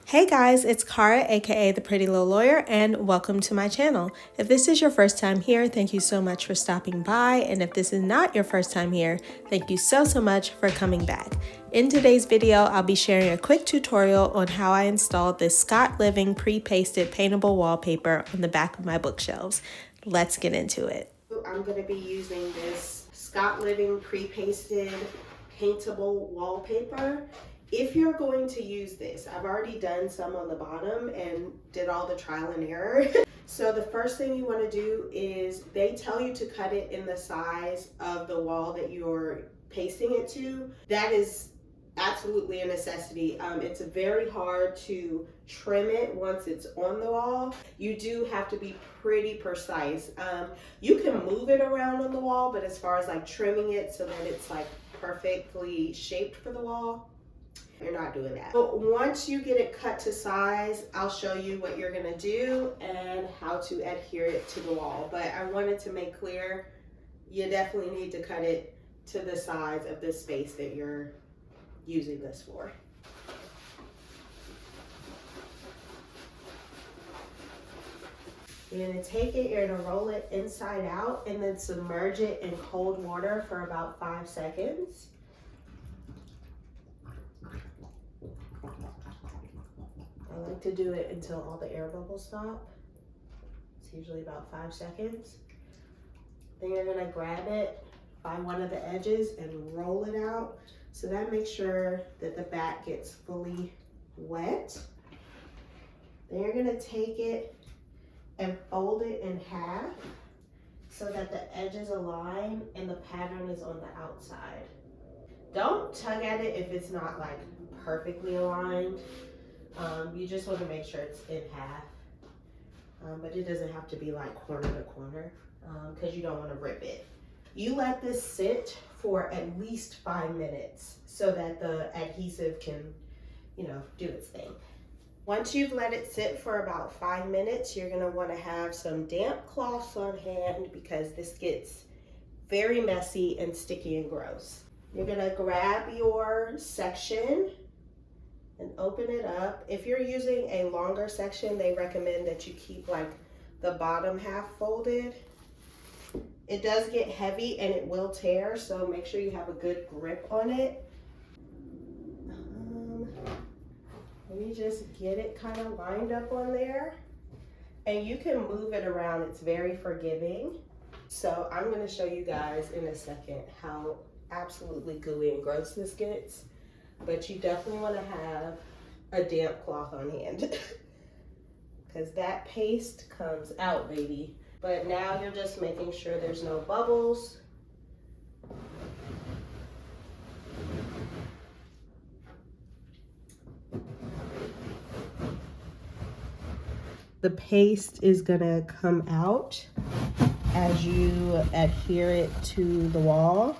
Hey guys, it's Cara, aka The Pretty Little Lawyer, and welcome to my channel. If this is your first time here, thank you so much for stopping by, and if this is not your first time here, thank you so much for coming back. In today's video, I'll be sharing a quick tutorial on how I installed this Scott Living pre-pasted paintable wallpaper on the back of my bookshelves. Let's get into it. I'm going to be using this Scott Living pre-pasted paintable wallpaper. If you're going to use this, I've already done some on the bottom and did all the trial and error. So the first thing you want to do is they tell you to cut it in the size of the wall that you're pasting it to. That is absolutely a necessity. It's very hard to trim it once it's on the wall. You do have to be pretty precise. You can move it around on the wall, but as far as like trimming it so that it's like perfectly shaped for the wall, you're not doing that. But once you get it cut to size, I'll show you what you're gonna do and how to adhere it to the wall. But I wanted to make clear, you definitely need to cut it to the size of the space that you're using this for. You're gonna take it, you're gonna roll it inside out and then submerge it in cold water for about 5 seconds. I like to do it until all the air bubbles stop. It's usually about 5 seconds. Then you're gonna grab it by one of the edges and roll it out. So that makes sure that the back gets fully wet. Then you're gonna take it and fold it in half so that the edges align and the pattern is on the outside. Don't tug at it if it's not like perfectly aligned. You just want to make sure it's in half, but it doesn't have to be like corner to corner because you don't want to rip it. You let this sit for at least 5 minutes so that the adhesive can, do its thing. Once you've let it sit for about 5 minutes, you're going to want to have some damp cloths on hand because this gets very messy and sticky and gross. You're going to grab your section and open it up. If you're using a longer section, they recommend that you keep like the bottom half folded. It does get heavy and it will tear, so make sure you have a good grip on it. Let me just get it kind of lined up on there. And you can move it around, it's very forgiving. So I'm gonna show you guys in a second how absolutely gooey and gross this gets. But you definitely want to have a damp cloth on hand because that paste comes out, baby. But now you're just making sure there's no bubbles. The paste is gonna come out as you adhere it to the wall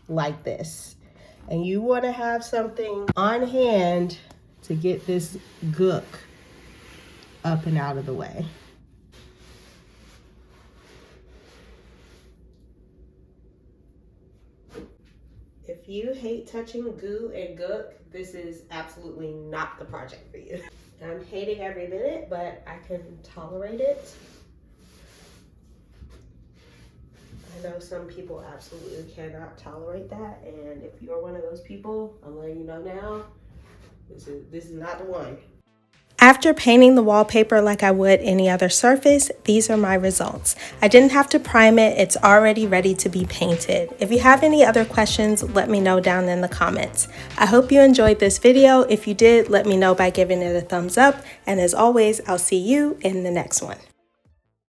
like this. And you want to have something on hand to get this gook up and out of the way. If you hate touching goo and gook, this is absolutely not the project for you. I'm hating every minute, but I can tolerate it. I know some people absolutely cannot tolerate that, and if you're one of those people, I'm letting you know now, this is not the one. After painting the wallpaper like I would any other surface, these are my results. I didn't have to prime it, it's already ready to be painted. If you have any other questions, let me know down in the comments. I hope you enjoyed this video. If you did, let me know by giving it a thumbs up, and as always, I'll see you in the next one.